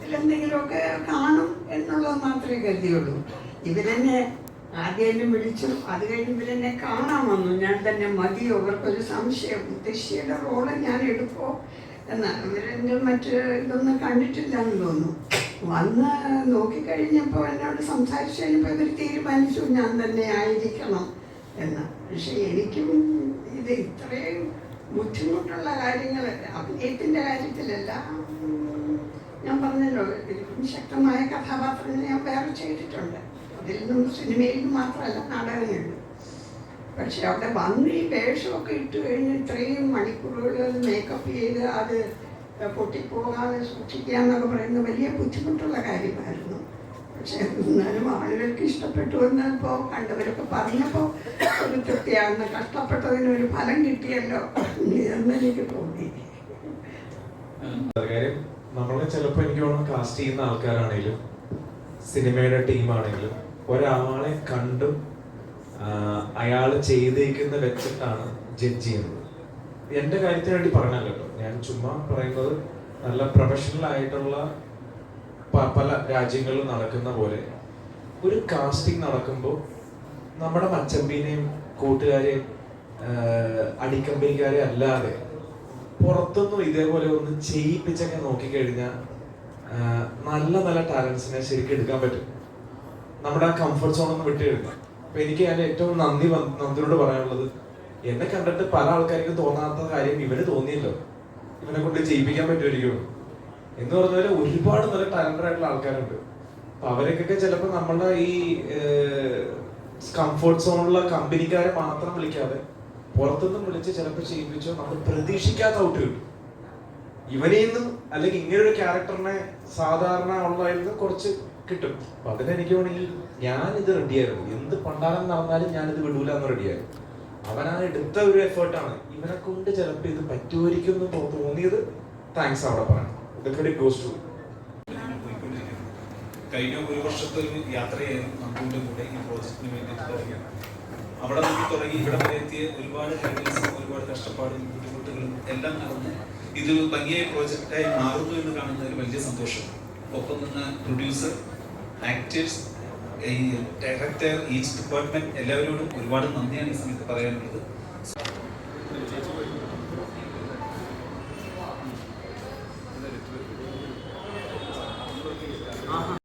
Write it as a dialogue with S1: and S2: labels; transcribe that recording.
S1: ഇതിലെന്തെങ്കിലുമൊക്കെ കാണും എന്നുള്ളത് മാത്രമേ കരുതിയുള്ളൂ. ഇവരെന്നെ ആദ്യം വിളിച്ചു, അത് കഴിഞ്ഞ് ഇവരെന്നെ കാണാൻ വന്നു. ഞാൻ തന്നെ മതിയോ, അവർക്കൊരു സംശയം, മുത്തശ്ശിയുടെ റോള് ഞാൻ എടുക്കുമോ എന്നാണ്. ഇവരെൻ്റെ മറ്റ് ഇതൊന്നും കണ്ടിട്ടില്ല എന്ന് തോന്നുന്നു. വന്ന് നോക്കിക്കഴിഞ്ഞപ്പോൾ എന്നോട് സംസാരിച്ചു കഴിഞ്ഞപ്പോൾ ഇവർ തീരുമാനിച്ചു ഞാൻ തന്നെ ആയിരിക്കണം എന്ന്. പക്ഷെ എനിക്കും ഇത് ഇത്രയും ബുദ്ധിമുട്ടുള്ള കാര്യങ്ങൾ അഭിനയത്തിൻ്റെ കാര്യത്തിലല്ല, ഞാൻ പറഞ്ഞല്ലോ ഇതിലും ശക്തമായ കഥാപാത്രങ്ങൾ ഞാൻ വേറെ ചെയ്തിട്ടുണ്ട്. അതിൽ നിന്നും സിനിമയിൽ മാത്രമല്ല നാടകങ്ങളിൽ. പക്ഷെ അവിടെ വന്ന് ഈ വേഷമൊക്കെ ഇട്ട് കഴിഞ്ഞ് ഇത്രയും മണിക്കൂറുകൾ മേക്കപ്പ് ചെയ്ത് അത് പൊട്ടിപ്പോകാതെ സൂക്ഷിക്കുക എന്നൊക്കെ പറയുന്നത് വലിയ ബുദ്ധിമുട്ടുള്ള കാര്യമായിരുന്നു. പക്ഷെ എന്നാലും ആളുകൾക്ക് ഇഷ്ടപ്പെട്ടു എന്നപ്പോൾ കണ്ടവരൊക്കെ പറഞ്ഞപ്പോൾ ഒരു തൃപ്തിയാകുന്ന, കഷ്ടപ്പെട്ടതിനൊരു ഫലം കിട്ടിയല്ലോ എന്നെനിക്ക് തോന്നി.
S2: നമ്മളെ ചിലപ്പോൾ എനിക്ക് തോന്നുന്നു കാസ്റ്റ് ചെയ്യുന്ന ആൾക്കാരാണെങ്കിലും സിനിമയുടെ ടീമാണെങ്കിലും ഒരാളെ കണ്ടും അയാൾ ചെയ്തേക്കുന്ന വെച്ചിട്ടാണ് ജഡ്ജ് ചെയ്യുന്നത്. എൻ്റെ കാര്യത്തിന് വേണ്ടി പറഞ്ഞല്ലോ കേട്ടോ, ഞാൻ ചുമ്മാ പറയുന്നത്. നല്ല പ്രൊഫഷണൽ ആയിട്ടുള്ള പല രാജ്യങ്ങളിലും നടക്കുന്ന പോലെ ഒരു കാസ്റ്റിംഗ് നടക്കുമ്പോൾ നമ്മുടെ മച്ചമ്പീനെയും കൂട്ടുകാരെയും അടിക്കമ്പനിക്കാരെ അല്ലാതെ പുറത്തൊന്നും ഇതേപോലെ ഒന്ന് ചെയ്യിപ്പിച്ചൊക്കെ നോക്കിക്കഴിഞ്ഞാൽ നല്ല നല്ല ടാലൻസിനെ ശരിക്കും എടുക്കാൻ പറ്റും. നമ്മുടെ ആ കംഫർട്ട് സോണൊന്നും വിട്ട് കഴിഞ്ഞാൽ. അപ്പൊ എനിക്ക് അതിന്റെ ഏറ്റവും നന്ദിയോട് പറയാനുള്ളത്, എന്നെ കണ്ടിട്ട് പല ആൾക്കാർക്കും തോന്നാത്ത കാര്യം ഇവന് തോന്നിയല്ലോ, ഇവനെ കൊണ്ട് ചെയ്യിപ്പിക്കാൻ പറ്റുമായിരിക്കും എന്ന് പറഞ്ഞാൽ ഒരുപാട് നല്ല ടാലന്റഡ് ആയിട്ടുള്ള ആൾക്കാരുണ്ട്. അപ്പൊ അവരൊക്കെ ചിലപ്പോൾ നമ്മളെ ഈ കംഫർട്ട് സോണിലുള്ള കമ്പനിക്കാരെ മാത്രം വിളിക്കാതെ പുറത്തുനിന്നും വിളിച്ച് ചിലപ്പോൾ ചെയ്യിപ്പിച്ചോ നമ്മൾ പ്രതീക്ഷിക്കാത്ത ഔട്ട് കിട്ടും. ഇവനിൽ നിന്നും അല്ലെങ്കിൽ ഇങ്ങനൊരു ക്യാരക്ടറിനെ സാധാരണ ഉള്ളതിൽ നിന്ന് കുറച്ച് കിട്ടും. അപ്പൊ അതിനെനിക്ക് വേണമെങ്കിൽ ഞാനിത് റെഡിയായിരുന്നു, എന്ത് പണ്ടാരം നടന്നാലും ഞാനിത് വിടൂല എന്ന് റെഡിയായിരുന്നു. അവനാ എടുത്ത ഒരു എഫേർട്ടാണ്. ഇവനെ കൊണ്ട് ചിലപ്പോൾ ഇത് പറ്റുമായിരിക്കും എന്ന് തോന്നിയത് താങ്ക്സ് അവിടെ പറയണം. ഇതൊക്കെ ഗോസ് ടു
S3: കഴിഞ്ഞ ഒരു വർഷത്തെ ഒരു യാത്രയായിരുന്നു നമ്മുടെ കൂടെ ഈ പ്രോജക്റ്റിന് വേണ്ടിയിട്ട് തുടങ്ങിയത്. അവിടെ നിന്ന് തുടങ്ങി ഇവിടെ വരെ എത്തിയ ഒരുപാട് ഹാപ്പിനെസ്സും ഒരുപാട് കഷ്ടപ്പാടും ബുദ്ധിമുട്ടുകളും എല്ലാം നടന്ന് ഇത് ഭംഗിയായ പ്രോജക്റ്റായി മാറുന്നു എന്ന് കാണുന്നതിൽ വലിയ സന്തോഷം. ഒപ്പം നിന്ന് പ്രൊഡ്യൂസർ, ആക്ടേഴ്സ്, ഈ ഡയറക്ടർ, ഈച്ച് ഡിപ്പാർട്ട്മെന്റ് എല്ലാവരോടും ഒരുപാട് നന്ദിയാണ് ഈ സമയത്ത് പറയാനുള്ളത്.